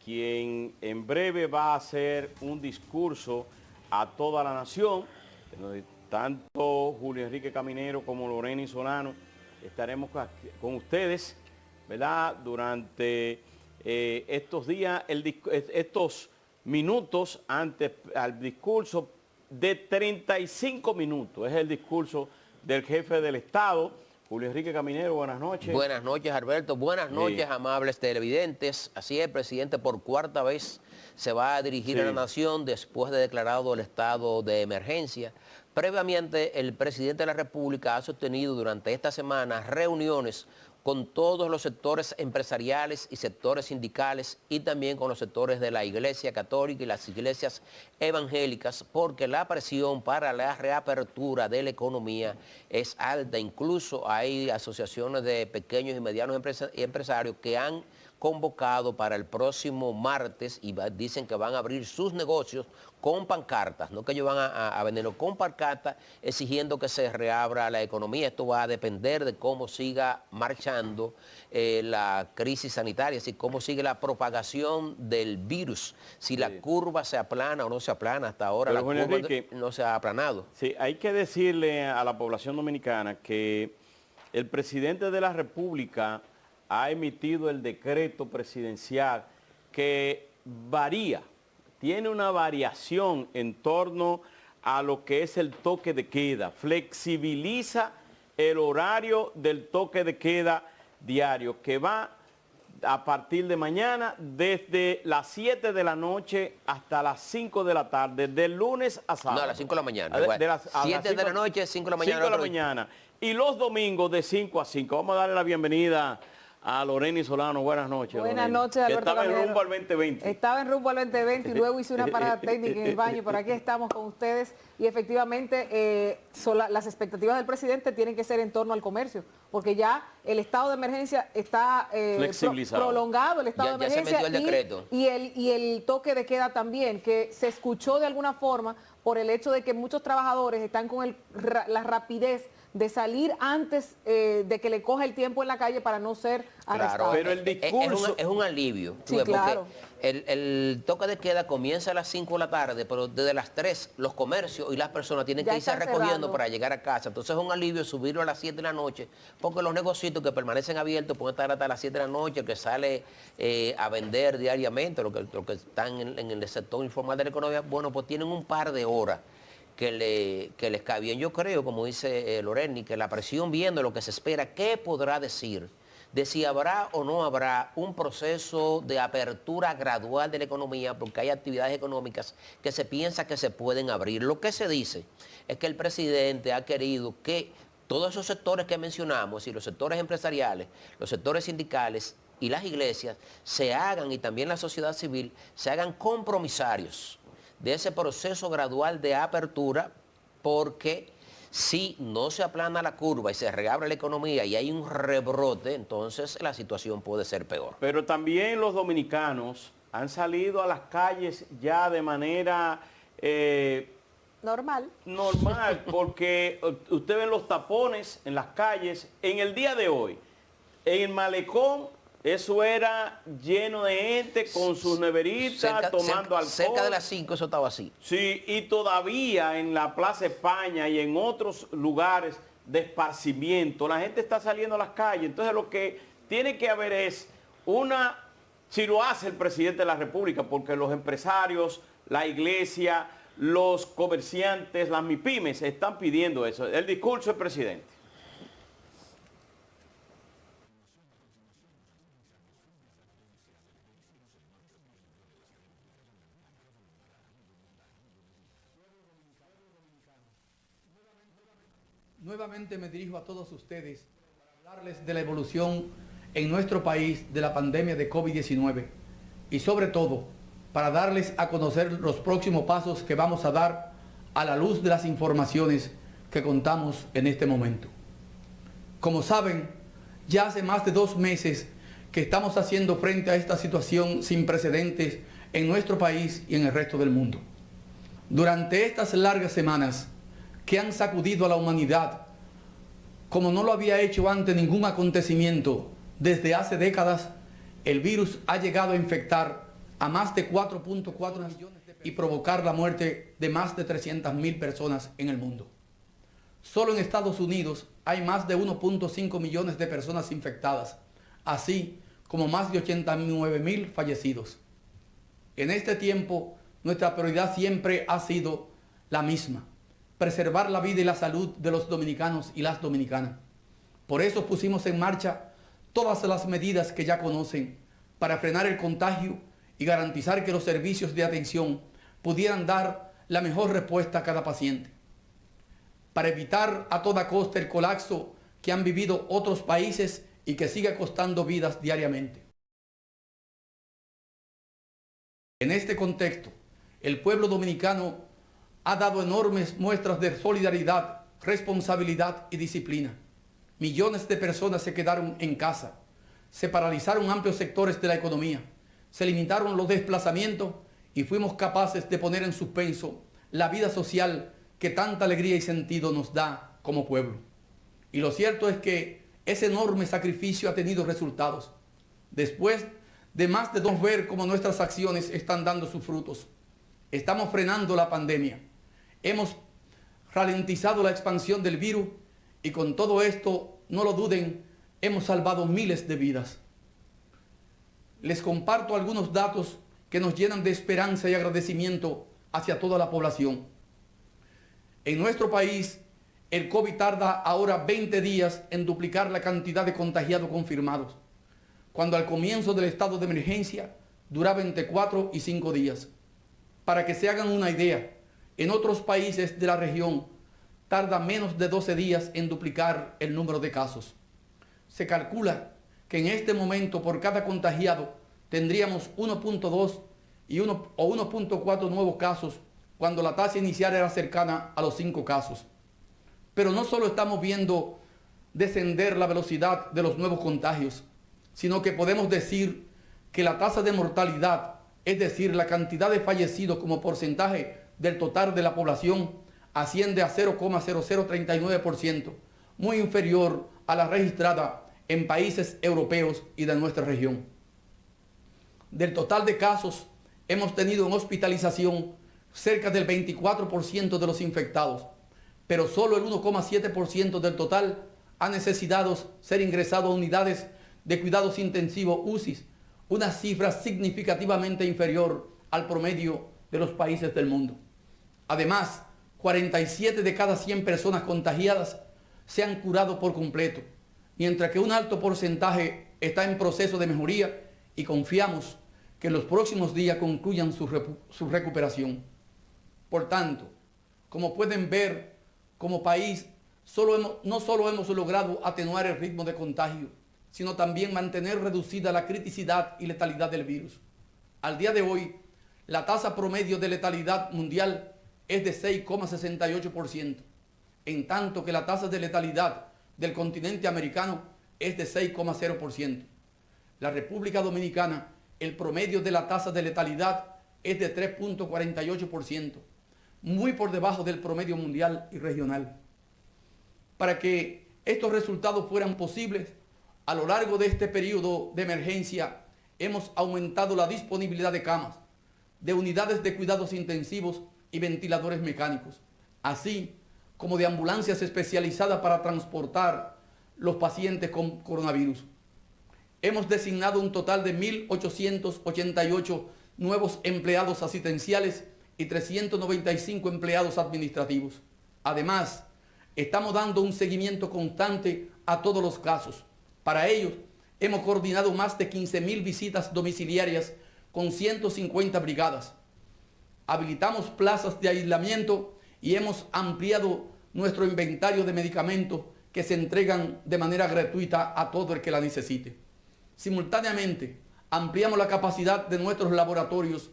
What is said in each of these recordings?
quien en breve va a hacer un discurso a toda la nación. Tanto Julio Enrique Caminero como Loreny Solano estaremos con ustedes, ¿verdad? Durante estos días, estos minutos antes al discurso de 35 minutos. Es el discurso del jefe del Estado. Julio Enrique Caminero, buenas noches. Buenas noches, Alberto. Buenas noches, amables televidentes. Así es, el presidente por cuarta vez se va a dirigir a la nación después de declarado el estado de emergencia. Previamente, el presidente de la República ha sostenido durante esta semana reuniones con todos los sectores empresariales y sectores sindicales y también con los sectores de la Iglesia Católica y las iglesias evangélicas, porque la presión para la reapertura de la economía es alta. Incluso hay asociaciones de pequeños y medianos empresarios que han convocado para el próximo martes y dicen que van a abrir sus negocios con pancartas, no que ellos van a venderlo, con pancartas exigiendo que se reabra la economía. Esto va a depender de cómo siga marchando la crisis sanitaria, así cómo sigue la propagación del virus, si la curva se aplana o no se aplana. Hasta ahora la curva no se ha aplanado. Sí, hay que decirle a la población dominicana que el presidente de la República ha emitido el decreto presidencial que varía, tiene una variación en torno a lo que es el toque de queda, flexibiliza el horario del toque de queda diario, que va a partir de mañana desde las 7 de la noche hasta las 5 de la tarde, de lunes a sábado. No, a las 5 de la mañana. Igual. 7 de la noche, 5 de la mañana. 5 de la mañana. Y los domingos de 5 a 5. Vamos a darle la bienvenida a Loreny Solano. Buenas noches. Buenas noches, Alberto. Estaba en rumbo al 2020. Estaba en rumbo al 2020 y luego hice una parada técnica en el baño, pero aquí estamos con ustedes y efectivamente las expectativas del presidente tienen que ser en torno al comercio, porque ya el estado de emergencia está prolongado, el estado de emergencia, se metió el decreto. Y el toque de queda también, que se escuchó de alguna forma por el hecho de que muchos trabajadores están con la rapidez de salir antes de que le coja el tiempo en la calle para no ser arrestado. Pero el discurso es un alivio. Sí, claro. El toque de queda comienza a las 5 de la tarde, pero desde las 3 los comercios y las personas tienen que irse recogiendo para llegar a casa. Entonces es un alivio subirlo a las 7 de la noche, porque los negocios que permanecen abiertos pueden estar hasta las 7 de la noche, el que sale a vender diariamente, lo que están en el sector informal de la economía, bueno, pues tienen un par de horas que les cae bien. Yo creo, como dice Loreny, que la presión, viendo lo que se espera, ¿qué podrá decir? De si habrá o no habrá un proceso de apertura gradual de la economía, porque hay actividades económicas que se piensa que se pueden abrir. Lo que se dice es que el presidente ha querido que todos esos sectores que mencionamos, y los sectores empresariales, los sectores sindicales y las iglesias, se hagan, y también la sociedad civil, se hagan compromisarios de ese proceso gradual de apertura, porque si no se aplana la curva y se reabre la economía y hay un rebrote, entonces la situación puede ser peor. Pero también los dominicanos han salido a las calles ya de manera normal, porque usted ve los tapones en las calles. En el día de hoy, en el malecón, eso era lleno de gente con sus neveritas, tomando alcohol. Cerca de las 5 eso estaba así. Sí, y todavía en la Plaza España y en otros lugares de esparcimiento, la gente está saliendo a las calles. Entonces lo que tiene que haber es si lo hace el presidente de la República, porque los empresarios, la iglesia, los comerciantes, las MIPYMES están pidiendo eso. El discurso del presidente. Nuevamente me dirijo a todos ustedes para hablarles de la evolución en nuestro país de la pandemia de COVID-19 y sobre todo para darles a conocer los próximos pasos que vamos a dar a la luz de las informaciones que contamos en este momento. Como saben, ya hace más de 2 meses que estamos haciendo frente a esta situación sin precedentes en nuestro país y en el resto del mundo. Durante estas largas semanas que han sacudido a la humanidad, como no lo había hecho antes ningún acontecimiento desde hace décadas, el virus ha llegado a infectar a más de 4.4 millones y provocar la muerte de más de 300.000 personas en el mundo. Solo en Estados Unidos hay más de 1.5 millones de personas infectadas, así como más de 89.000 fallecidos. En este tiempo, nuestra prioridad siempre ha sido la misma: preservar la vida y la salud de los dominicanos y las dominicanas. Por eso pusimos en marcha todas las medidas que ya conocen para frenar el contagio y garantizar que los servicios de atención pudieran dar la mejor respuesta a cada paciente. Para evitar a toda costa el colapso que han vivido otros países y que sigue costando vidas diariamente. En este contexto, el pueblo dominicano ha dado enormes muestras de solidaridad, responsabilidad y disciplina. Millones de personas se quedaron en casa, se paralizaron amplios sectores de la economía, se limitaron los desplazamientos y fuimos capaces de poner en suspenso la vida social que tanta alegría y sentido nos da como pueblo. Y lo cierto es que ese enorme sacrificio ha tenido resultados. Después de más de 2 años ver cómo nuestras acciones están dando sus frutos. Estamos frenando la pandemia. Hemos ralentizado la expansión del virus y con todo esto, no lo duden, hemos salvado miles de vidas. Les comparto algunos datos que nos llenan de esperanza y agradecimiento hacia toda la población. En nuestro país, el COVID tarda ahora 20 días en duplicar la cantidad de contagiados confirmados, cuando al comienzo del estado de emergencia duraba entre 4 y 5 días. Para que se hagan una idea, en otros países de la región tarda menos de 12 días en duplicar el número de casos. Se calcula que en este momento por cada contagiado tendríamos 1.2 o 1.4 nuevos casos, cuando la tasa inicial era cercana a los 5 casos. Pero no solo estamos viendo descender la velocidad de los nuevos contagios, sino que podemos decir que la tasa de mortalidad, es decir, la cantidad de fallecidos como porcentaje del total de la población, asciende a 0,0039%, muy inferior a la registrada en países europeos y de nuestra región. Del total de casos, hemos tenido en hospitalización cerca del 24% de los infectados, pero solo el 1,7% del total ha necesitado ser ingresado a unidades de cuidados intensivos UCI, una cifra significativamente inferior al promedio de los países del mundo. Además, 47 de cada 100 personas contagiadas se han curado por completo, mientras que un alto porcentaje está en proceso de mejoría y confiamos que en los próximos días concluyan su recuperación. Por tanto, como pueden ver, como país, no solo hemos logrado atenuar el ritmo de contagio, sino también mantener reducida la criticidad y letalidad del virus. Al día de hoy, la tasa promedio de letalidad mundial es de 6,68%, en tanto que la tasa de letalidad del continente americano es de 6,0%. La República Dominicana, el promedio de la tasa de letalidad es de 3,48%, muy por debajo del promedio mundial y regional. Para que estos resultados fueran posibles, a lo largo de este periodo de emergencia hemos aumentado la disponibilidad de camas, de unidades de cuidados intensivos y ventiladores mecánicos, así como de ambulancias especializadas para transportar los pacientes con coronavirus. Hemos designado un total de 1.888 nuevos empleados asistenciales y 395 empleados administrativos. Además, estamos dando un seguimiento constante a todos los casos. Para ello, hemos coordinado más de 15.000 visitas domiciliarias con 150 brigadas. Habilitamos plazas de aislamiento y hemos ampliado nuestro inventario de medicamentos que se entregan de manera gratuita a todo el que la necesite. Simultáneamente, ampliamos la capacidad de nuestros laboratorios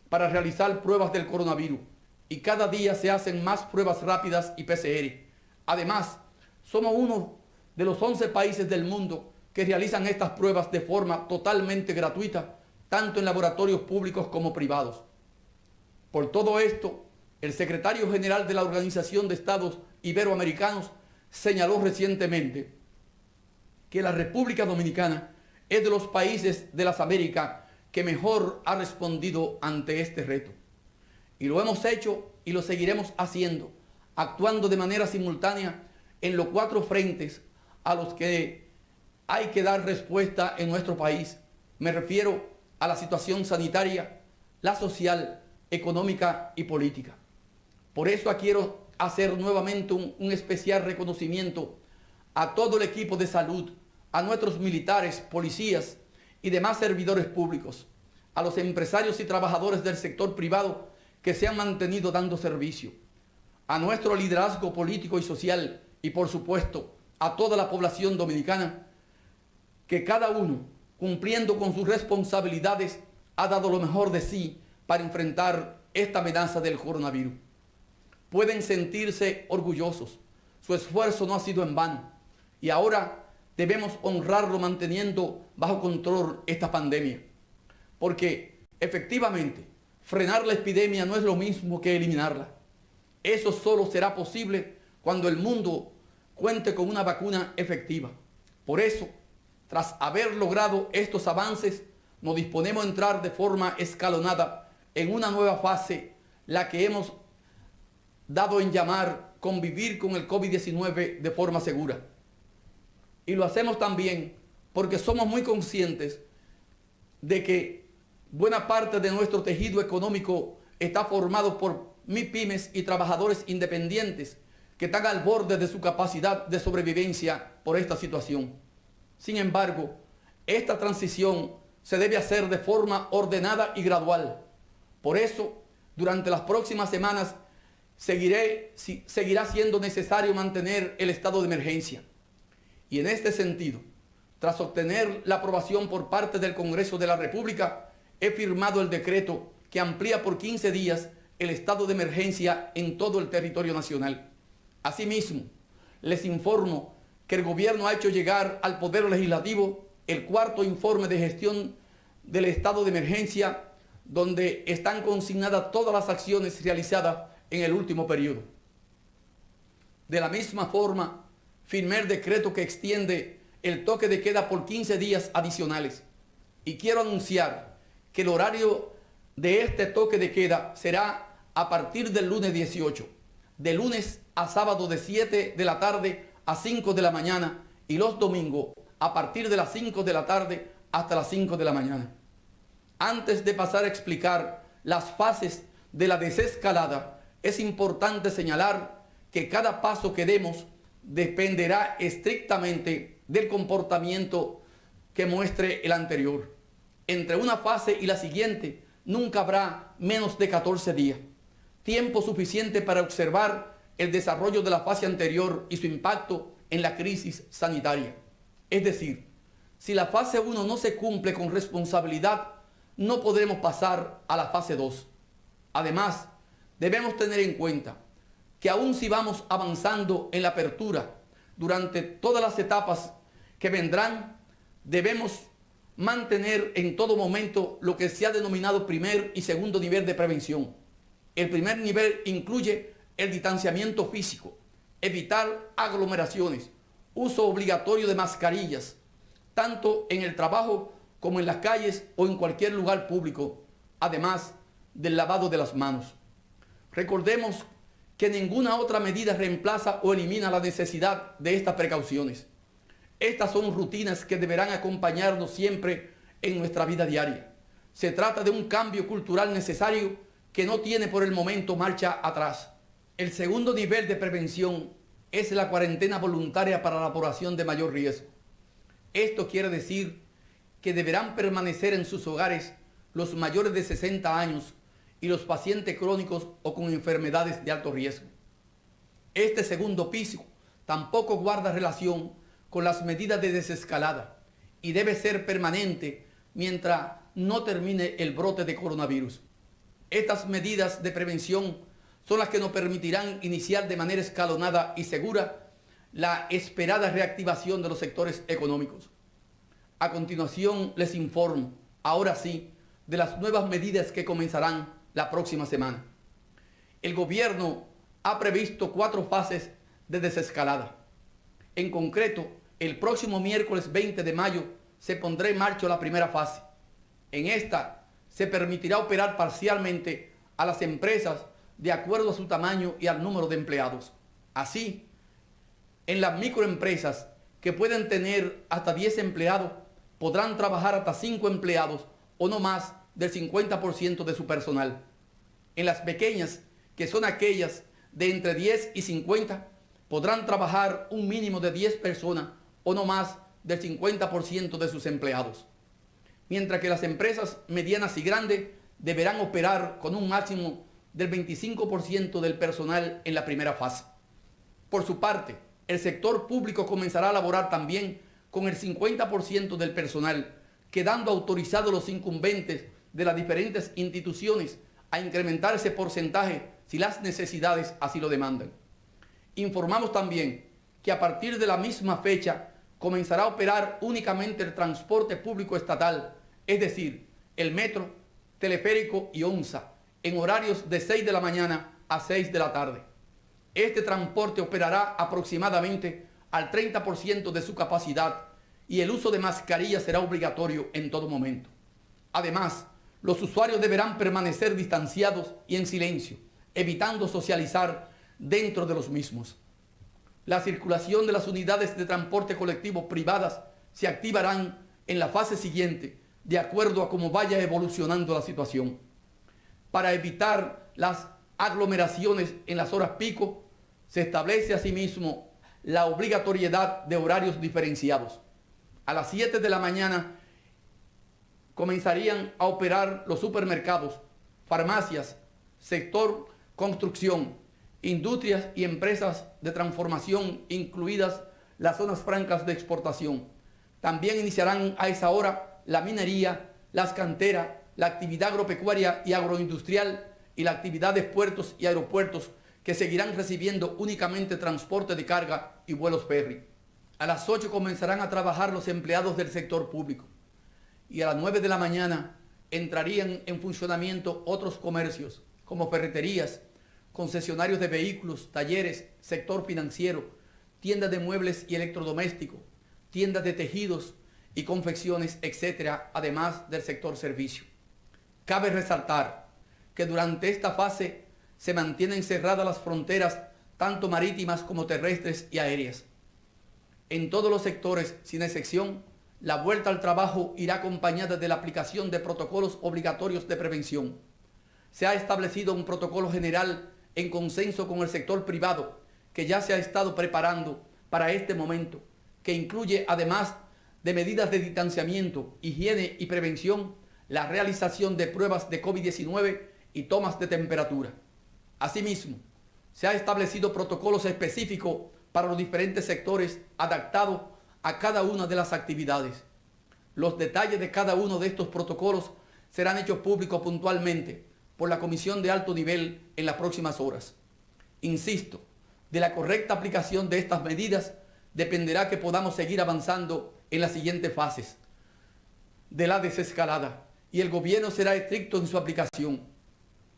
para realizar pruebas del coronavirus y cada día se hacen más pruebas rápidas y PCR. Además, somos uno de los 11 países del mundo que realizan estas pruebas de forma totalmente gratuita, tanto en laboratorios públicos como privados. Por todo esto, el secretario general de la Organización de Estados Iberoamericanos señaló recientemente que la República Dominicana es de los países de las Américas que mejor ha respondido ante este reto. Y lo hemos hecho y lo seguiremos haciendo, actuando de manera simultánea en los 4 frentes a los que hay que dar respuesta en nuestro país. Me refiero a la situación sanitaria, la social, económica y política. Por eso quiero hacer nuevamente un especial reconocimiento a todo el equipo de salud, a nuestros militares, policías y demás servidores públicos, a los empresarios y trabajadores del sector privado que se han mantenido dando servicio, a nuestro liderazgo político y social y, por supuesto, a toda la población dominicana, que cada uno, cumpliendo con sus responsabilidades, ha dado lo mejor de sí para enfrentar esta amenaza del coronavirus. Pueden sentirse orgullosos, su esfuerzo no ha sido en vano y ahora debemos honrarlo manteniendo bajo control esta pandemia, porque efectivamente frenar la epidemia no es lo mismo que eliminarla. Eso solo será posible cuando el mundo cuente con una vacuna efectiva. Por eso, tras haber logrado estos avances, nos disponemos a entrar de forma escalonada en una nueva fase, la que hemos dado en llamar convivir con el COVID-19 de forma segura. Y lo hacemos también porque somos muy conscientes de que buena parte de nuestro tejido económico está formado por MIPYMES y trabajadores independientes que están al borde de su capacidad de sobrevivencia por esta situación. Sin embargo, esta transición se debe hacer de forma ordenada y gradual. Por eso, durante las próximas semanas, seguirá siendo necesario mantener el estado de emergencia. Y en este sentido, tras obtener la aprobación por parte del Congreso de la República, he firmado el decreto que amplía por 15 días el estado de emergencia en todo el territorio nacional. Asimismo, les informo que el gobierno ha hecho llegar al Poder Legislativo el 4º informe de gestión del estado de emergencia, donde están consignadas todas las acciones realizadas en el último periodo. De la misma forma, firmé el decreto que extiende el toque de queda por 15 días adicionales. Y quiero anunciar que el horario de este toque de queda será a partir del lunes 18, de lunes a sábado de 7 de la tarde a 5 de la mañana y los domingos a partir de las 5 de la tarde hasta las 5 de la mañana. Antes de pasar a explicar las fases de la desescalada, es importante señalar que cada paso que demos dependerá estrictamente del comportamiento que muestre el anterior. Entre una fase y la siguiente nunca habrá menos de 14 días, tiempo suficiente para observar el desarrollo de la fase anterior y su impacto en la crisis sanitaria. Es decir, si la fase 1 no se cumple con responsabilidad, no podremos pasar a la fase 2. Además, debemos tener en cuenta que aun si vamos avanzando en la apertura durante todas las etapas que vendrán, debemos mantener en todo momento lo que se ha denominado primer y segundo nivel de prevención. El primer nivel incluye el distanciamiento físico, evitar aglomeraciones, uso obligatorio de mascarillas, tanto en el trabajo como en las calles o en cualquier lugar público, además del lavado de las manos. Recordemos que ninguna otra medida reemplaza o elimina la necesidad de estas precauciones. Estas son rutinas que deberán acompañarnos siempre en nuestra vida diaria. Se trata de un cambio cultural necesario que no tiene por el momento marcha atrás. El segundo nivel de prevención es la cuarentena voluntaria para la población de mayor riesgo. Esto quiere decir que deberán permanecer en sus hogares los mayores de 60 años y los pacientes crónicos o con enfermedades de alto riesgo. Este segundo piso tampoco guarda relación con las medidas de desescalada y debe ser permanente mientras no termine el brote de coronavirus. Estas medidas de prevención son las que nos permitirán iniciar de manera escalonada y segura la esperada reactivación de los sectores económicos. A continuación les informo, ahora sí, de las nuevas medidas que comenzarán la próxima semana. El gobierno ha previsto 4 fases de desescalada. En concreto, el próximo miércoles 20 de mayo se pondrá en marcha la primera fase. En esta se permitirá operar parcialmente a las empresas de acuerdo a su tamaño y al número de empleados. Así, en las microempresas que pueden tener hasta 10 empleados, podrán trabajar hasta 5 empleados o no más del 50% de su personal. En las pequeñas, que son aquellas de entre 10 y 50, podrán trabajar un mínimo de 10 personas o no más del 50% de sus empleados. Mientras que las empresas medianas y grandes deberán operar con un máximo del 25% del personal en la primera fase. Por su parte, el sector público comenzará a laborar también con el 50% del personal, quedando autorizados los incumbentes de las diferentes instituciones a incrementar ese porcentaje si las necesidades así lo demandan. Informamos también que a partir de la misma fecha comenzará a operar únicamente el transporte público estatal, es decir, el metro, teleférico y ONSA, en horarios de 6 de la mañana a 6 de la tarde. Este transporte operará aproximadamente al 30% de su capacidad y el uso de mascarillas será obligatorio en todo momento. Además, los usuarios deberán permanecer distanciados y en silencio, evitando socializar dentro de los mismos. La circulación de las unidades de transporte colectivo privadas se activarán en la fase siguiente, de acuerdo a cómo vaya evolucionando la situación. Para evitar las aglomeraciones en las horas pico, se establece asimismo la obligatoriedad de horarios diferenciados. A las 7 de la mañana comenzarían a operar los supermercados, farmacias, sector construcción, industrias y empresas de transformación, incluidas las zonas francas de exportación. También iniciarán a esa hora la minería, las canteras, la actividad agropecuaria y agroindustrial y la actividad de puertos y aeropuertos, que seguirán recibiendo únicamente transporte de carga y vuelos ferry. A las 8 comenzarán a trabajar los empleados del sector público y a las 9 de la mañana entrarían en funcionamiento otros comercios como ferreterías, concesionarios de vehículos, talleres, sector financiero, tiendas de muebles y electrodomésticos, tiendas de tejidos y confecciones, etcétera, además del sector servicio. Cabe resaltar que durante esta fase se mantienen cerradas las fronteras tanto marítimas como terrestres y aéreas. En todos los sectores, sin excepción, la vuelta al trabajo irá acompañada de la aplicación de protocolos obligatorios de prevención. Se ha establecido un protocolo general en consenso con el sector privado que ya se ha estado preparando para este momento, que incluye, además de medidas de distanciamiento, higiene y prevención, la realización de pruebas de COVID-19 y tomas de temperatura. Asimismo, se ha establecido protocolos específicos para los diferentes sectores adaptados a cada una de las actividades. Los detalles de cada uno de estos protocolos serán hechos públicos puntualmente por la Comisión de Alto Nivel en las próximas horas. Insisto, de la correcta aplicación de estas medidas dependerá que podamos seguir avanzando en las siguientes fases de la desescalada y el gobierno será estricto en su aplicación.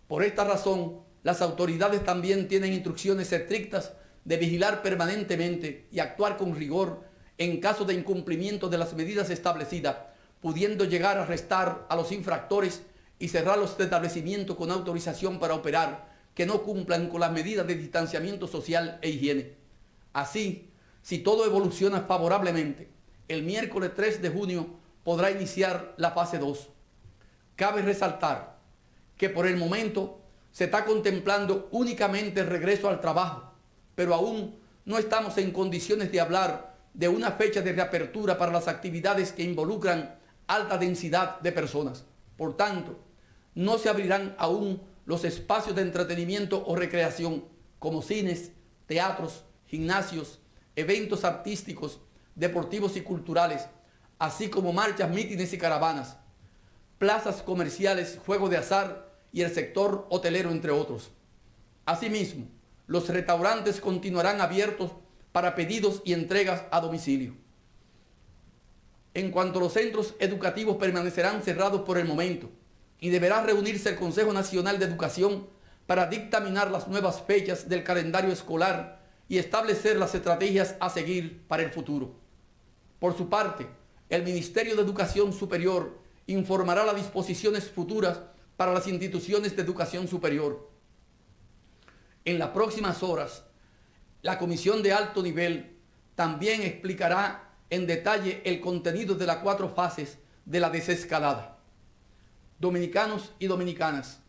Por esta razón, las autoridades también tienen instrucciones estrictas de vigilar permanentemente y actuar con rigor en caso de incumplimiento de las medidas establecidas, pudiendo llegar a arrestar a los infractores y cerrar los establecimientos con autorización para operar que no cumplan con las medidas de distanciamiento social e higiene. Así, si todo evoluciona favorablemente, el miércoles 3 de junio podrá iniciar la fase 2. Cabe resaltar que por el momento se está contemplando únicamente el regreso al trabajo, pero aún no estamos en condiciones de hablar de una fecha de reapertura para las actividades que involucran alta densidad de personas. Por tanto, no se abrirán aún los espacios de entretenimiento o recreación como cines, teatros, gimnasios, eventos artísticos, deportivos y culturales, así como marchas, mítines y caravanas, plazas comerciales, juegos de azar y el sector hotelero, entre otros. Asimismo, los restaurantes continuarán abiertos para pedidos y entregas a domicilio. En cuanto a los centros educativos, permanecerán cerrados por el momento y deberá reunirse el Consejo Nacional de Educación para dictaminar las nuevas fechas del calendario escolar y establecer las estrategias a seguir para el futuro. Por su parte, el Ministerio de Educación Superior informará las disposiciones futuras para las instituciones de educación superior. En las próximas horas, la Comisión de Alto Nivel también explicará en detalle el contenido de las 4 fases de la desescalada. Dominicanos y dominicanas,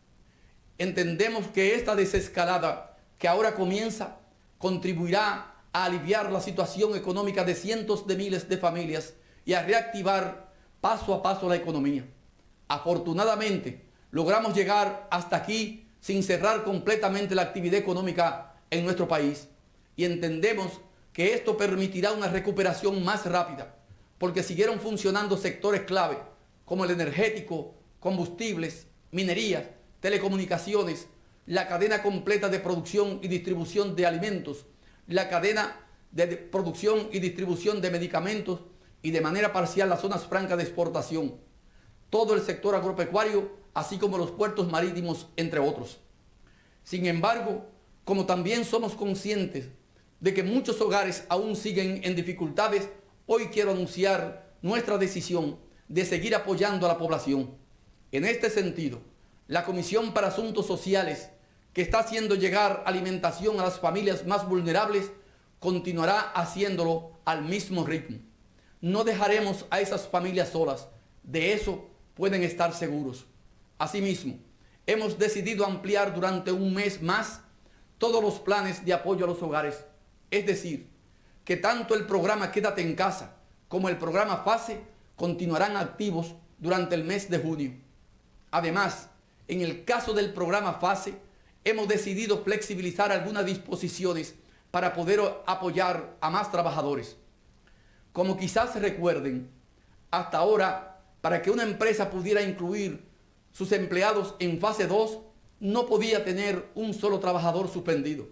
entendemos que esta desescalada que ahora comienza contribuirá a aliviar la situación económica de cientos de miles de familias y a reactivar paso a paso la economía. Afortunadamente, logramos llegar hasta aquí sin cerrar completamente la actividad económica en nuestro país y entendemos que esto permitirá una recuperación más rápida porque siguieron funcionando sectores clave como el energético, combustibles, minerías, telecomunicaciones, la cadena completa de producción y distribución de alimentos, la cadena de producción y distribución de medicamentos y de manera parcial las zonas francas de exportación, todo el sector agropecuario, así como los puertos marítimos, entre otros. Sin embargo, como también somos conscientes de que muchos hogares aún siguen en dificultades, hoy quiero anunciar nuestra decisión de seguir apoyando a la población. En este sentido, la Comisión para Asuntos Sociales, que está haciendo llegar alimentación a las familias más vulnerables, continuará haciéndolo al mismo ritmo. No dejaremos a esas familias solas, de eso pueden estar seguros. Asimismo, hemos decidido ampliar durante un mes más todos los planes de apoyo a los hogares, es decir, que tanto el programa Quédate en Casa como el programa FASE continuarán activos durante el mes de junio. Además, en el caso del programa FASE, hemos decidido flexibilizar algunas disposiciones para poder apoyar a más trabajadores. Como quizás se recuerden, hasta ahora, para que una empresa pudiera incluir sus empleados en fase 2, no podía tener un solo trabajador suspendido.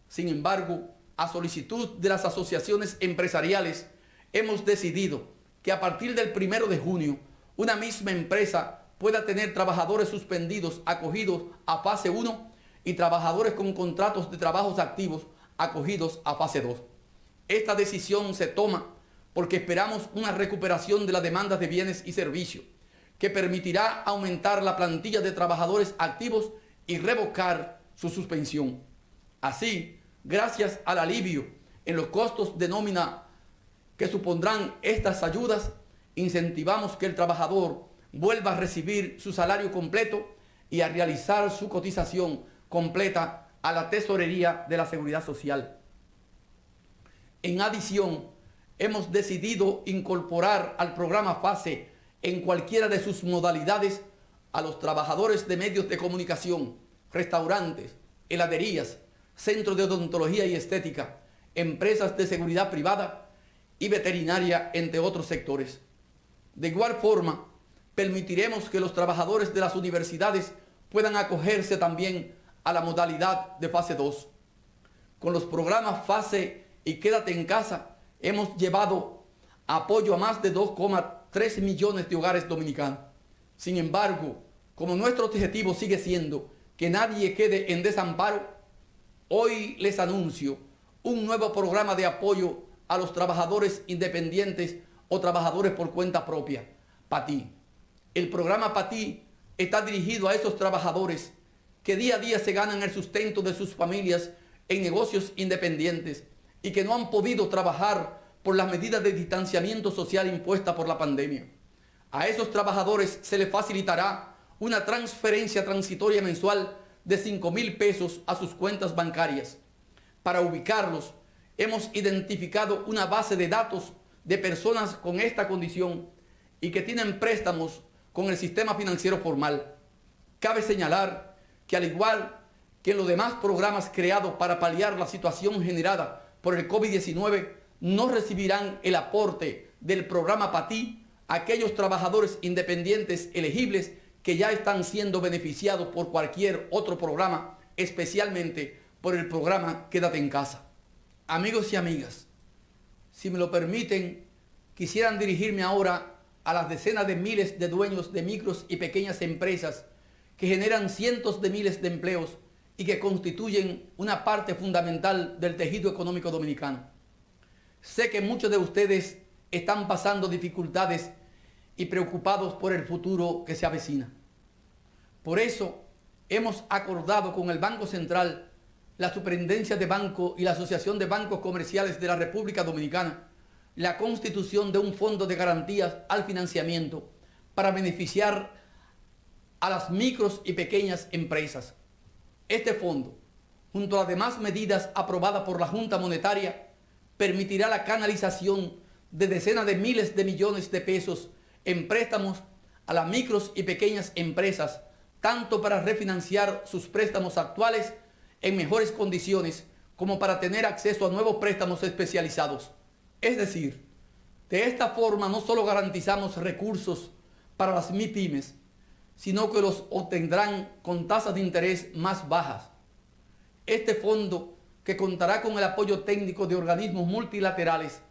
Sin embargo, a solicitud de las asociaciones empresariales, hemos decidido que a partir del 1 de junio, una misma empresa pueda tener trabajadores suspendidos acogidos a fase 1 y trabajadores con contratos de trabajos activos acogidos a fase 2. Esta decisión se toma porque esperamos una recuperación de la demanda de bienes y servicios que permitirá aumentar la plantilla de trabajadores activos y revocar su suspensión. Así, gracias al alivio en los costos de nómina que supondrán estas ayudas, incentivamos que el trabajador vuelva a recibir su salario completo y a realizar su cotización completa a la tesorería de la Seguridad Social. En adición, hemos decidido incorporar al programa FASE en cualquiera de sus modalidades a los trabajadores de medios de comunicación, restaurantes, heladerías, centros de odontología y estética, empresas de seguridad privada y veterinaria, entre otros sectores. De igual forma, permitiremos que los trabajadores de las universidades puedan acogerse también a la modalidad de fase 2. Con los programas FASE y Quédate en Casa, hemos llevado apoyo a más de 2,3 millones de hogares dominicanos. Sin embargo, como nuestro objetivo sigue siendo que nadie quede en desamparo, hoy les anuncio un nuevo programa de apoyo a los trabajadores independientes o trabajadores por cuenta propia, PATI. El programa PATI está dirigido a esos trabajadores que día a día se ganan el sustento de sus familias en negocios independientes y que no han podido trabajar por las medidas de distanciamiento social impuestas por la pandemia. A esos trabajadores se les facilitará una transferencia transitoria mensual de 5,000 pesos a sus cuentas bancarias. Para ubicarlos, hemos identificado una base de datos de personas con esta condición y que tienen préstamos con el sistema financiero formal. Cabe señalar que al igual que en los demás programas creados para paliar la situación generada por el COVID-19, no recibirán el aporte del programa PATI aquellos trabajadores independientes elegibles que ya están siendo beneficiados por cualquier otro programa, especialmente por el programa Quédate en Casa. Amigos y amigas, si me lo permiten, quisieran dirigirme ahora a las decenas de miles de dueños de micros y pequeñas empresas que generan cientos de miles de empleos y que constituyen una parte fundamental del tejido económico dominicano. Sé que muchos de ustedes están pasando dificultades y preocupados por el futuro que se avecina. Por eso hemos acordado con el Banco Central, la Superintendencia de Banco y la Asociación de Bancos Comerciales de la República Dominicana la constitución de un fondo de garantías al financiamiento para beneficiar a las micros y pequeñas empresas. Este fondo, junto a las demás medidas aprobadas por la Junta Monetaria, permitirá la canalización de decenas de miles de millones de pesos en préstamos a las micros y pequeñas empresas, tanto para refinanciar sus préstamos actuales en mejores condiciones como para tener acceso a nuevos préstamos especializados. Es decir, de esta forma no solo garantizamos recursos para las MIPYMES, sino que los obtendrán con tasas de interés más bajas. Este fondo, que contará con el apoyo técnico de organismos multilaterales,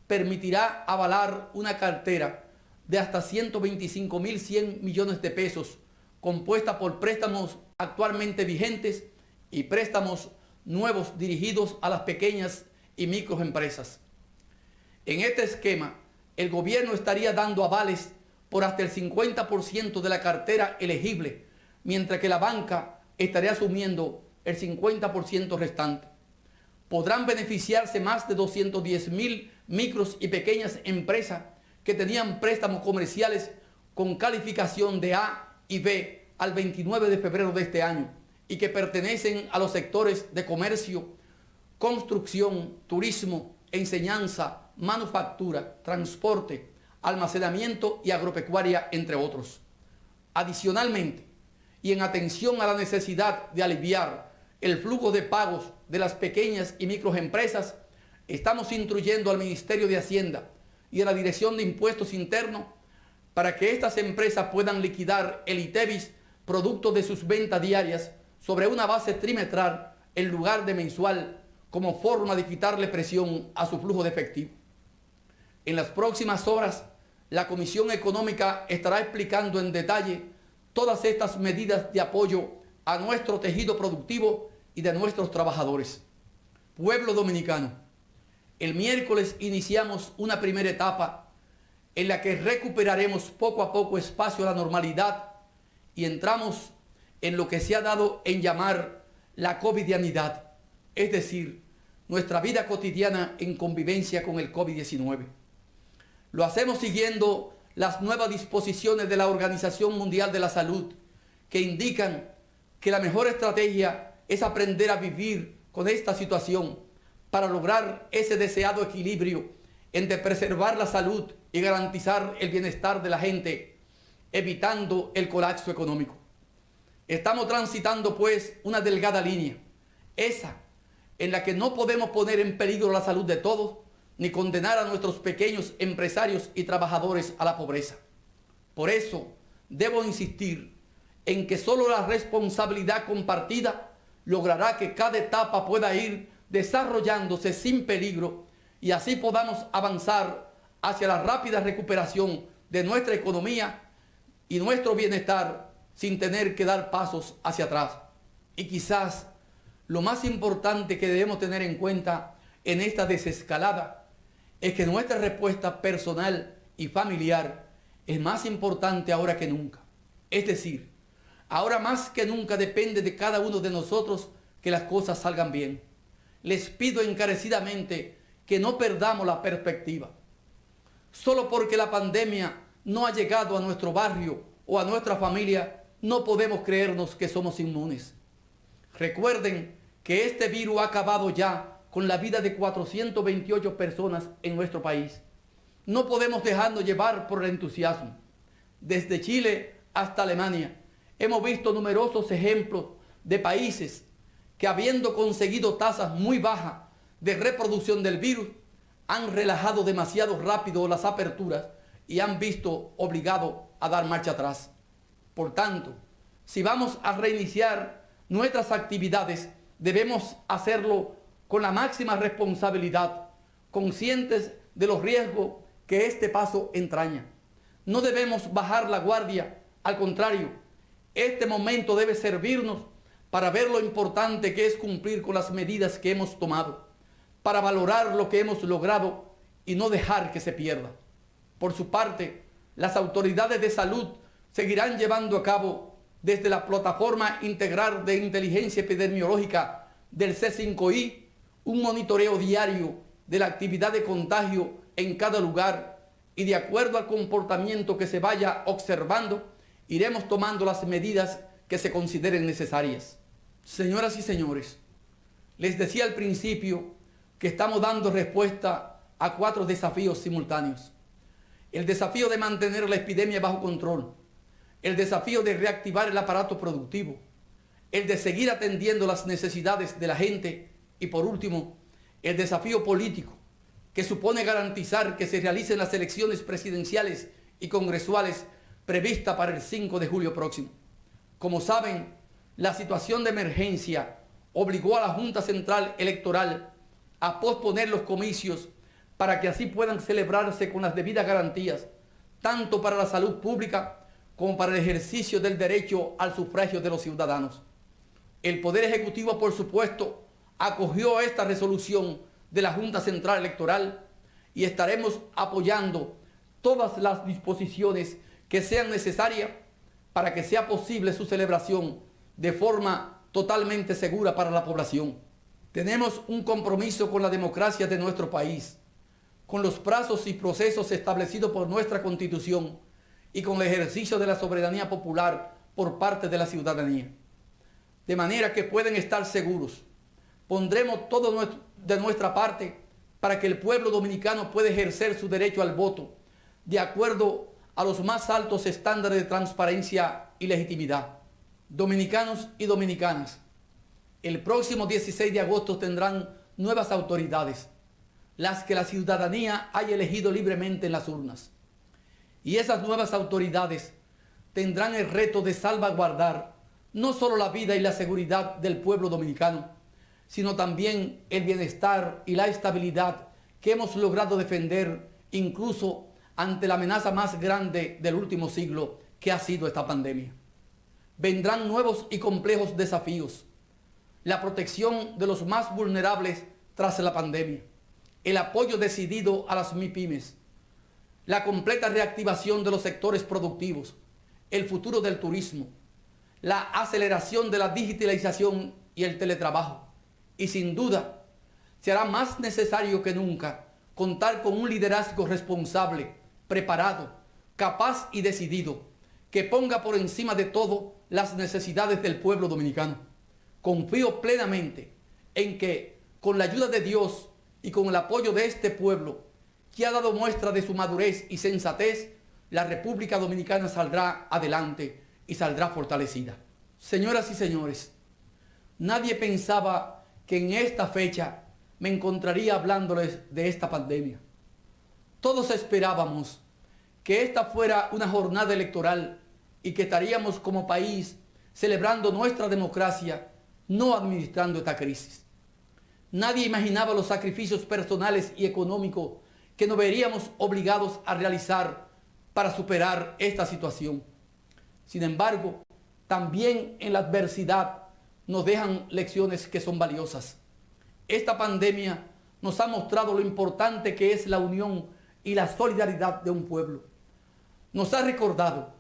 permitirá avalar una cartera de hasta 125.100 millones de pesos, compuesta por préstamos actualmente vigentes y préstamos nuevos dirigidos a las pequeñas y microempresas. En este esquema, el gobierno estaría dando avales por hasta el 50% de la cartera elegible, mientras que la banca estaría asumiendo el 50% restante. Podrán beneficiarse más de 210.000 micros y pequeñas empresas que tenían préstamos comerciales con calificación de A y B al 29 de febrero de este año y que pertenecen a los sectores de comercio, construcción, turismo, enseñanza, manufactura, transporte, almacenamiento y agropecuaria, entre otros. Adicionalmente, y en atención a la necesidad de aliviar el flujo de pagos de las pequeñas y microempresas, estamos instruyendo al Ministerio de Hacienda y a la Dirección de Impuestos Internos para que estas empresas puedan liquidar el ITEVIS producto de sus ventas diarias sobre una base trimestral en lugar de mensual, como forma de quitarle presión a su flujo de efectivo. En las próximas horas, la Comisión Económica estará explicando en detalle todas estas medidas de apoyo a nuestro tejido productivo y de nuestros trabajadores. Pueblo dominicano, el miércoles iniciamos una primera etapa en la que recuperaremos poco a poco espacio a la normalidad y entramos en lo que se ha dado en llamar la covidianidad, es decir, nuestra vida cotidiana en convivencia con el COVID-19. Lo hacemos siguiendo las nuevas disposiciones de la Organización Mundial de la Salud, que indican que la mejor estrategia es aprender a vivir con esta situación para lograr ese deseado equilibrio entre preservar la salud y garantizar el bienestar de la gente, evitando el colapso económico. Estamos transitando, pues, una delgada línea, esa en la que no podemos poner en peligro la salud de todos, ni condenar a nuestros pequeños empresarios y trabajadores a la pobreza. Por eso, debo insistir en que solo la responsabilidad compartida logrará que cada etapa pueda ir desarrollándose sin peligro y así podamos avanzar hacia la rápida recuperación de nuestra economía y nuestro bienestar sin tener que dar pasos hacia atrás. Y quizás lo más importante que debemos tener en cuenta en esta desescalada es que nuestra respuesta personal y familiar es más importante ahora que nunca. Es decir, ahora más que nunca depende de cada uno de nosotros que las cosas salgan bien. Les pido encarecidamente que no perdamos la perspectiva. Solo porque la pandemia no ha llegado a nuestro barrio o a nuestra familia, no podemos creernos que somos inmunes. Recuerden que este virus ha acabado ya con la vida de 428 personas en nuestro país. No podemos dejarnos llevar por el entusiasmo. Desde Chile hasta Alemania, hemos visto numerosos ejemplos de países que, habiendo conseguido tasas muy bajas de reproducción del virus, han relajado demasiado rápido las aperturas y han visto obligados a dar marcha atrás. Por tanto, si vamos a reiniciar nuestras actividades, debemos hacerlo con la máxima responsabilidad, conscientes de los riesgos que este paso entraña. No debemos bajar la guardia, al contrario, este momento debe servirnos para ver lo importante que es cumplir con las medidas que hemos tomado, para valorar lo que hemos logrado y no dejar que se pierda. Por su parte, las autoridades de salud seguirán llevando a cabo desde la Plataforma Integral de Inteligencia Epidemiológica del C5I un monitoreo diario de la actividad de contagio en cada lugar y de acuerdo al comportamiento que se vaya observando, iremos tomando las medidas que se consideren necesarias. Señoras y señores, les decía al principio que estamos dando respuesta a 4 desafíos simultáneos. El desafío de mantener la epidemia bajo control, el desafío de reactivar el aparato productivo, el de seguir atendiendo las necesidades de la gente y por último, el desafío político que supone garantizar que se realicen las elecciones presidenciales y congresuales previstas para el 5 de julio próximo. Como saben, la situación de emergencia obligó a la Junta Central Electoral a posponer los comicios para que así puedan celebrarse con las debidas garantías, tanto para la salud pública como para el ejercicio del derecho al sufragio de los ciudadanos. El Poder Ejecutivo, por supuesto, acogió esta resolución de la Junta Central Electoral y estaremos apoyando todas las disposiciones que sean necesarias para que sea posible su celebración de forma totalmente segura para la población. Tenemos un compromiso con la democracia de nuestro país, con los plazos y procesos establecidos por nuestra Constitución y con el ejercicio de la soberanía popular por parte de la ciudadanía. De manera que pueden estar seguros, pondremos todo de nuestra parte para que el pueblo dominicano pueda ejercer su derecho al voto de acuerdo a los más altos estándares de transparencia y legitimidad. Dominicanos y dominicanas, el próximo 16 de agosto tendrán nuevas autoridades, las que la ciudadanía haya elegido libremente en las urnas. Y esas nuevas autoridades tendrán el reto de salvaguardar no solo la vida y la seguridad del pueblo dominicano, sino también el bienestar y la estabilidad que hemos logrado defender incluso ante la amenaza más grande del último siglo que ha sido esta pandemia. Vendrán nuevos y complejos desafíos. La protección de los más vulnerables tras la pandemia, el apoyo decidido a las MIPYMES, la completa reactivación de los sectores productivos, el futuro del turismo, la aceleración de la digitalización y el teletrabajo. Y sin duda, será más necesario que nunca contar con un liderazgo responsable, preparado, capaz y decidido, que ponga por encima de todo las necesidades del pueblo dominicano. Confío plenamente en que, con la ayuda de Dios y con el apoyo de este pueblo, que ha dado muestra de su madurez y sensatez, la República Dominicana saldrá adelante y saldrá fortalecida. Señoras y señores, nadie pensaba que en esta fecha me encontraría hablándoles de esta pandemia. Todos esperábamos que esta fuera una jornada electoral y que estaríamos como país celebrando nuestra democracia, no administrando esta crisis. Nadie imaginaba los sacrificios personales y económicos que nos veríamos obligados a realizar para superar esta situación. Sin embargo, también en la adversidad nos dejan lecciones que son valiosas. Esta pandemia nos ha mostrado lo importante que es la unión y la solidaridad de un pueblo. Nos ha recordado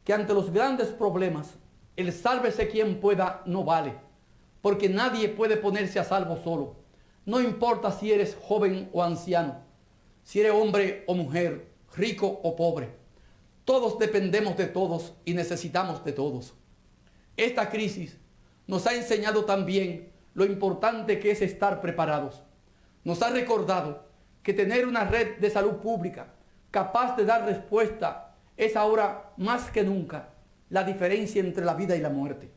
que ante los grandes problemas, el sálvese quien pueda no vale, porque nadie puede ponerse a salvo solo. No importa si eres joven o anciano, si eres hombre o mujer, rico o pobre. Todos dependemos de todos y necesitamos de todos. Esta crisis nos ha enseñado también lo importante que es estar preparados. Nos ha recordado que tener una red de salud pública capaz de dar respuesta es ahora más que nunca la diferencia entre la vida y la muerte.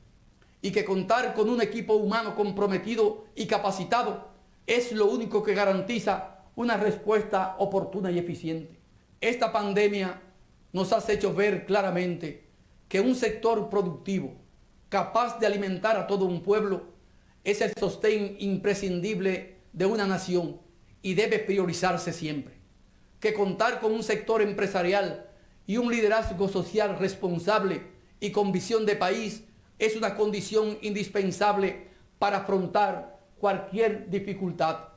Y que contar con un equipo humano comprometido y capacitado es lo único que garantiza una respuesta oportuna y eficiente. Esta pandemia nos ha hecho ver claramente que un sector productivo capaz de alimentar a todo un pueblo es el sostén imprescindible de una nación y debe priorizarse siempre. Que contar con un sector empresarial y un liderazgo social responsable y con visión de país es una condición indispensable para afrontar cualquier dificultad.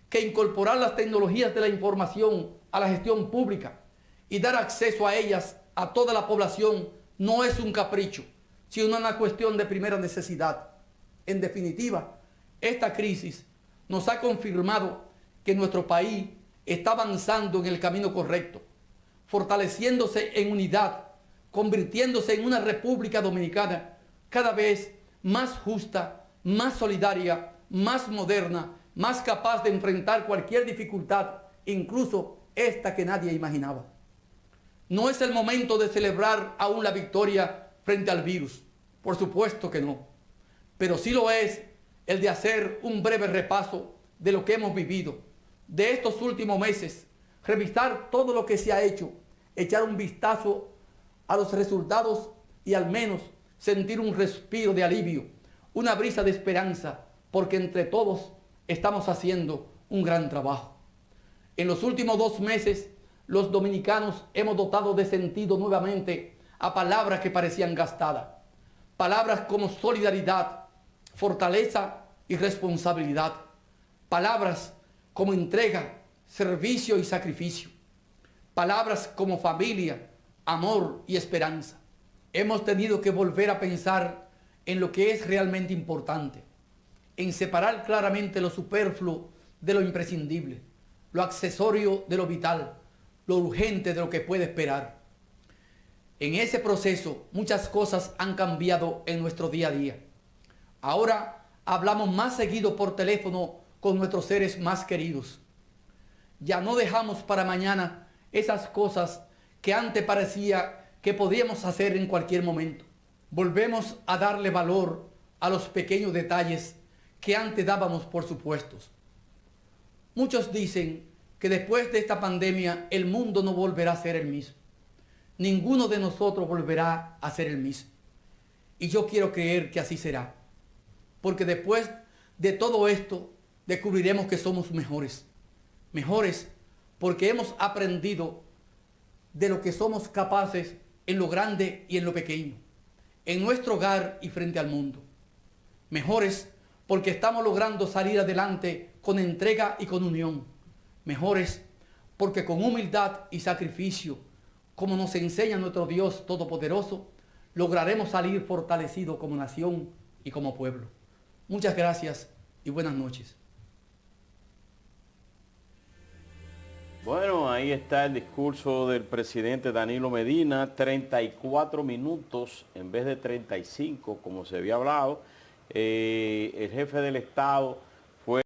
Que incorporar las tecnologías de la información a la gestión pública y dar acceso a ellas a toda la población no es un capricho, sino una cuestión de primera necesidad. En definitiva, esta crisis nos ha confirmado que nuestro país está avanzando en el camino correcto, fortaleciéndose en unidad, convirtiéndose en una República Dominicana cada vez más justa, más solidaria, más moderna, más capaz de enfrentar cualquier dificultad, incluso esta que nadie imaginaba. No es el momento de celebrar aún la victoria frente al virus, por supuesto que no, pero sí lo es el de hacer un breve repaso de lo que hemos vivido, de estos últimos meses, revisar todo lo que se ha hecho, echar un vistazo a los resultados y al menos sentir un respiro de alivio, una brisa de esperanza, porque entre todos estamos haciendo un gran trabajo. En los últimos 2 meses, los dominicanos hemos dotado de sentido nuevamente a palabras que parecían gastadas. Palabras como solidaridad, fortaleza y responsabilidad. Palabras como entrega, servicio y sacrificio. Palabras como familia, amor y esperanza. Hemos tenido que volver a pensar en lo que es realmente importante, en separar claramente lo superfluo de lo imprescindible, lo accesorio de lo vital, lo urgente de lo que puede esperar. En ese proceso muchas cosas han cambiado en nuestro día a día. Ahora hablamos más seguido por teléfono con nuestros seres más queridos. Ya no dejamos para mañana esas cosas que antes parecía que podíamos hacer en cualquier momento. Volvemos a darle valor a los pequeños detalles que antes dábamos por supuestos. Muchos dicen que después de esta pandemia el mundo no volverá a ser el mismo. Ninguno de nosotros volverá a ser el mismo. Y yo quiero creer que así será. Porque después de todo esto descubriremos que somos mejores. Mejores porque hemos aprendido de lo que somos capaces en lo grande y en lo pequeño, en nuestro hogar y frente al mundo. Mejores porque estamos logrando salir adelante con entrega y con unión. Mejores porque con humildad y sacrificio, como nos enseña nuestro Dios Todopoderoso, lograremos salir fortalecidos como nación y como pueblo. Muchas gracias y buenas noches. Bueno, ahí está el discurso del presidente Danilo Medina, 34 minutos en vez de 35, como se había hablado. El jefe del Estado fue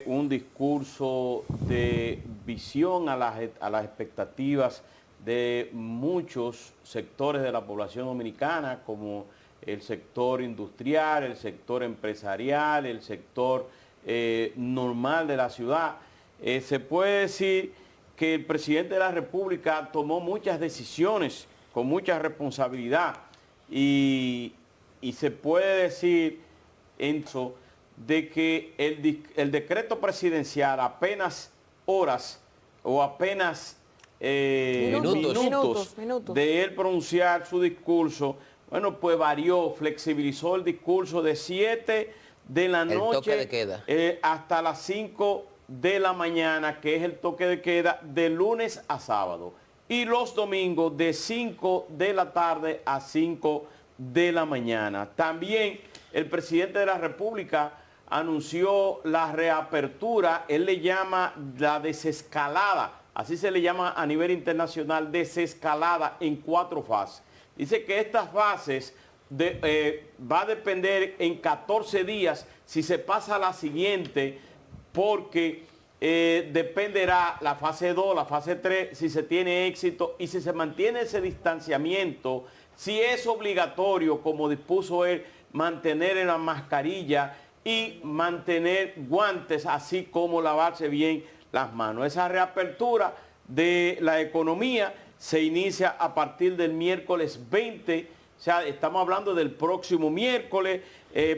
un discurso de visión a las expectativas de muchos sectores de la población dominicana, como el sector industrial, el sector empresarial, el sector normal de la ciudad. Se puede decir que el presidente de la República tomó muchas decisiones con mucha responsabilidad y se puede decir eso de que el decreto presidencial apenas horas o apenas minutos de él pronunciar su discurso, bueno, pues varió, flexibilizó el discurso de 7 de la noche, toque de queda, hasta las 5 de la mañana, que es el toque de queda de lunes a sábado, y los domingos de 5 de la tarde a 5 de la mañana. También el presidente de la República anunció la reapertura, él le llama la desescalada, así se le llama a nivel internacional, desescalada en 4 fases. Dice que estas fases va a depender en 14 días si se pasa a la siguiente, porque dependerá la fase 2, la fase 3, si se tiene éxito y si se mantiene ese distanciamiento, si es obligatorio, como dispuso él, mantener en la mascarilla y mantener guantes, así como lavarse bien las manos. Esa reapertura de la economía se inicia a partir del miércoles 20, o sea, estamos hablando del próximo miércoles,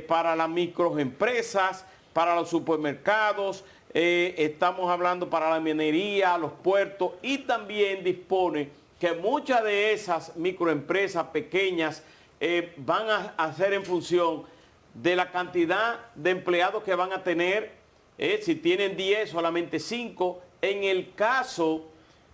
para las microempresas, para los supermercados, estamos hablando para la minería, los puertos, y también dispone que muchas de esas microempresas pequeñas van a hacer en función de la cantidad de empleados que van a tener. Si tienen 10, solamente 5, en el caso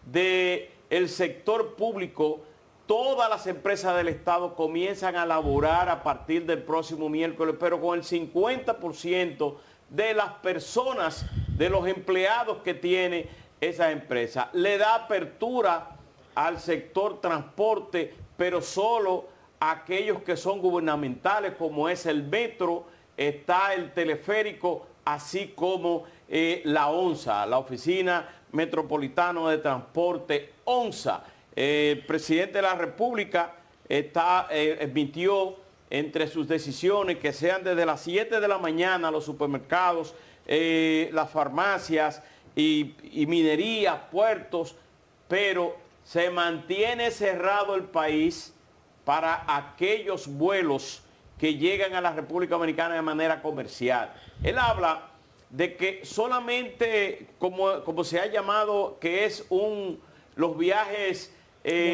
del sector público, todas las empresas del Estado comienzan a laborar a partir del próximo miércoles, pero con el 50% de las personas, de los empleados que tiene esa empresa. Le da apertura al sector transporte, pero solo a aquellos que son gubernamentales, como es el metro, está el teleférico, así como la ONSA, la Oficina Metropolitana de Transporte, ONSA. El presidente de la República emitió entre sus decisiones que sean desde las 7 de la mañana los supermercados, las farmacias y minerías, puertos, pero se mantiene cerrado el país para aquellos vuelos que llegan a la República Dominicana de manera comercial. Él habla de que solamente, como se ha llamado, que es los viajes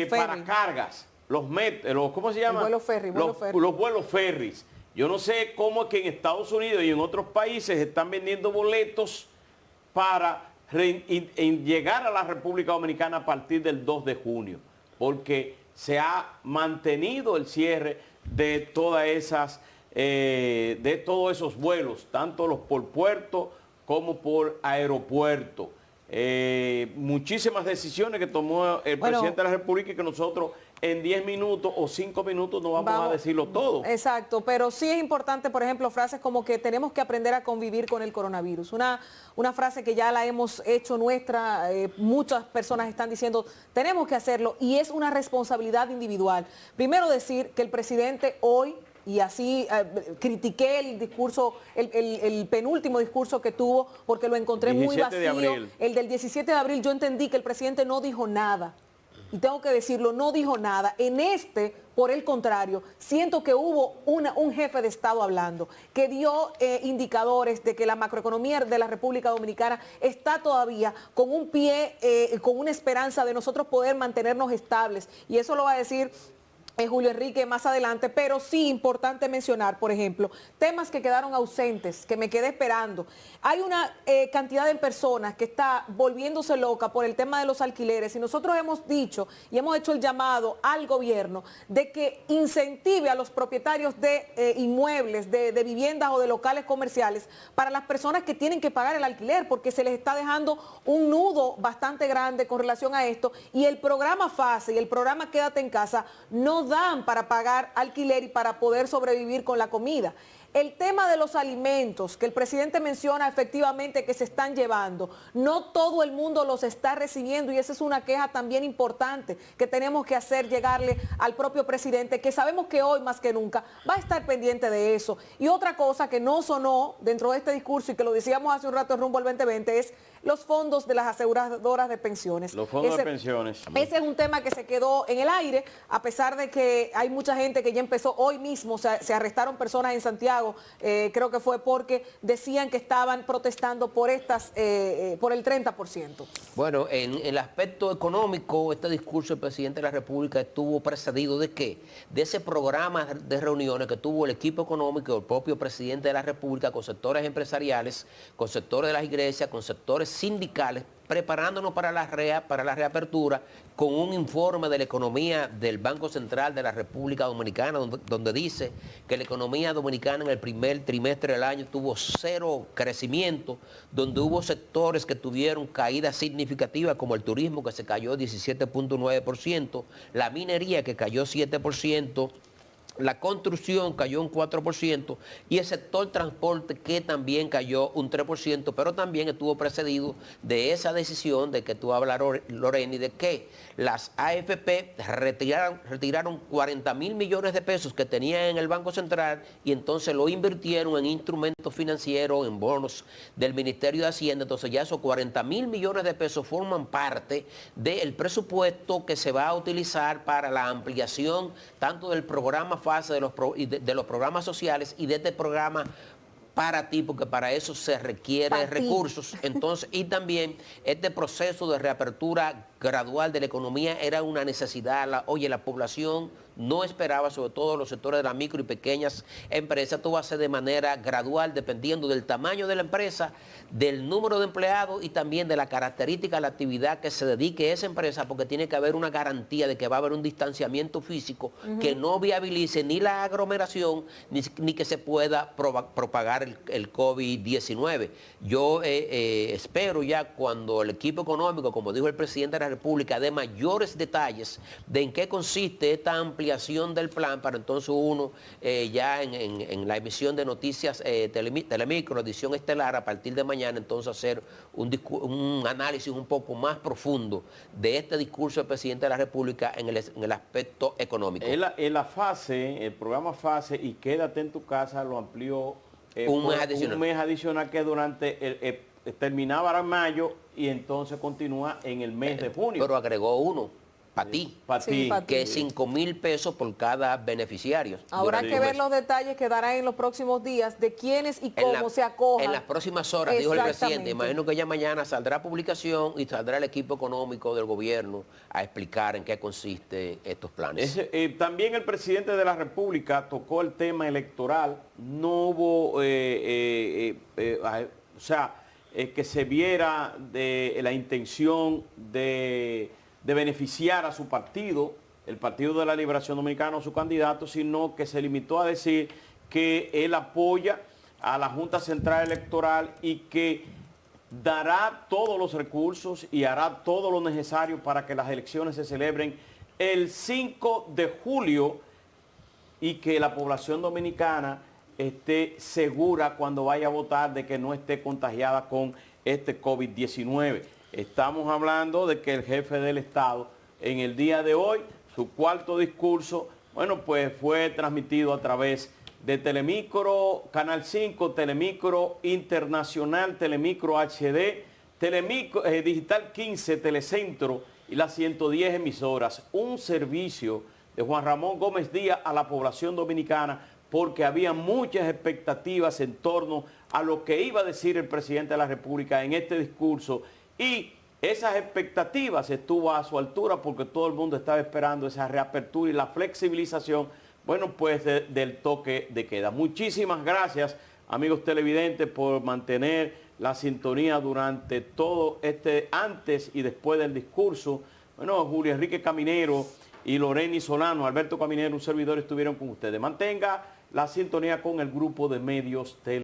para cargas, ¿cómo se llama? Los vuelos ferries. Yo no sé cómo es que en Estados Unidos y en otros países están vendiendo boletos para llegar a la República Dominicana a partir del 2 de junio, porque se ha mantenido el cierre de todos esos vuelos, tanto los por puerto como por aeropuerto. Muchísimas decisiones que tomó el presidente de la República y que nosotros en 10 minutos o 5 minutos no vamos a decirlo todo. Exacto, pero sí es importante, por ejemplo, frases como que tenemos que aprender a convivir con el coronavirus. Una frase que ya la hemos hecho nuestra, muchas personas están diciendo, tenemos que hacerlo y es una responsabilidad individual. Primero decir que el presidente hoy, y así critiqué el discurso, el penúltimo discurso que tuvo, porque lo encontré muy vacío. El del 17 de abril, yo entendí que el presidente no dijo nada. Y tengo que decirlo, no dijo nada. En por el contrario, siento que hubo un jefe de Estado hablando, que dio indicadores de que la macroeconomía de la República Dominicana está todavía con un pie, con una esperanza de nosotros poder mantenernos estables. Y eso lo va a decir Julio Enrique más adelante, pero sí importante mencionar, por ejemplo, temas que quedaron ausentes, que me quedé esperando. Hay una cantidad de personas que está volviéndose loca por el tema de los alquileres y nosotros hemos dicho y hemos hecho el llamado al gobierno de que incentive a los propietarios de inmuebles, de viviendas o de locales comerciales para las personas que tienen que pagar el alquiler, porque se les está dejando un nudo bastante grande con relación a esto y el programa FASE y el programa Quédate en Casa no dan para pagar alquiler y para poder sobrevivir con la comida. El tema de los alimentos, que el presidente menciona efectivamente que se están llevando, no todo el mundo los está recibiendo y esa es una queja también importante que tenemos que hacer llegarle al propio presidente, que sabemos que hoy más que nunca va a estar pendiente de eso. Y otra cosa que no sonó dentro de este discurso y que lo decíamos hace un rato rumbo al 2020 es los fondos de las aseguradoras de pensiones. Los fondos de pensiones. Ese es un tema que se quedó en el aire, a pesar de que hay mucha gente que ya empezó hoy mismo, se arrestaron personas en Santiago, creo que fue porque decían que estaban protestando por el 30%. Bueno, en el aspecto económico, este discurso del presidente de la República estuvo precedido ¿de qué? De ese programa de reuniones que tuvo el equipo económico, el propio presidente de la República, con sectores empresariales, con sectores de las iglesias, con sectores sindicales, preparándonos para la reapertura, con un informe de la economía del Banco Central de la República Dominicana, donde dice que la economía dominicana en el primer trimestre del año tuvo 0 crecimiento, donde hubo sectores que tuvieron caídas significativas, como el turismo, que se cayó 17.9%, la minería, que cayó 7%, la construcción cayó un 4% y el sector transporte, que también cayó un 3%, pero también estuvo precedido de esa decisión de que tú hablas, Loreni, de que las AFP retiraron 40.000 millones de pesos que tenían en el Banco Central y entonces lo invirtieron en instrumentos financieros, en bonos del Ministerio de Hacienda. Entonces ya esos 40.000 millones de pesos forman parte del presupuesto que se va a utilizar para la ampliación tanto del programa FASE de los programas sociales y de este programa para ti, porque para eso se requiere recursos. Entonces, y también este proceso de reapertura gradual de la economía era una necesidad. La población no esperaba, sobre todo los sectores de las micro y pequeñas empresas, todo va a ser de manera gradual, dependiendo del tamaño de la empresa, del número de empleados y también de la característica de la actividad que se dedique a esa empresa, porque tiene que haber una garantía de que va a haber un distanciamiento físico que no viabilice ni la aglomeración ni que se pueda propagar el COVID-19. Yo espero ya cuando el equipo económico, como dijo el presidente de la República, dé mayores detalles de en qué consiste esta ampliación del plan, para entonces uno ya en la emisión de noticias Telemicro, edición estelar, a partir de mañana, entonces hacer un análisis un poco más profundo de este discurso del presidente de la República en el aspecto económico. El programa FASE y Quédate en tu casa lo amplió un mes adicional que durante terminaba en mayo y entonces continúa en el mes de junio. Pero agregó uno. Para ti, pa' que es 5,000 pesos por cada beneficiario. Habrá que ver los detalles que darán en los próximos días de quiénes y cómo se acojan. En las próximas horas, dijo el presidente. Imagino que ya mañana saldrá publicación y saldrá el equipo económico del gobierno a explicar en qué consiste estos planes. También el presidente de la República tocó el tema electoral. No hubo, que se viera de la intención de beneficiar a su partido, el Partido de la Liberación Dominicana o su candidato, sino que se limitó a decir que él apoya a la Junta Central Electoral y que dará todos los recursos y hará todo lo necesario para que las elecciones se celebren el 5 de julio y que la población dominicana esté segura cuando vaya a votar de que no esté contagiada con este COVID-19. Estamos hablando de que el jefe del Estado en el día de hoy, su cuarto discurso, bueno, pues fue transmitido a través de Telemicro, Canal 5, Telemicro Internacional, Telemicro HD, Telemicro, Digital 15, Telecentro y las 110 emisoras. Un servicio de Juan Ramón Gómez Díaz a la población dominicana, porque había muchas expectativas en torno a lo que iba a decir el presidente de la República en este discurso. Y esas expectativas estuvo a su altura porque todo el mundo estaba esperando esa reapertura y la flexibilización, bueno, pues del toque de queda. Muchísimas gracias, amigos televidentes, por mantener la sintonía durante todo antes y después del discurso. Bueno, Julio Enrique Caminero y Loreni Solano, Alberto Caminero, un servidor, estuvieron con ustedes. Mantenga la sintonía con el grupo de medios tele.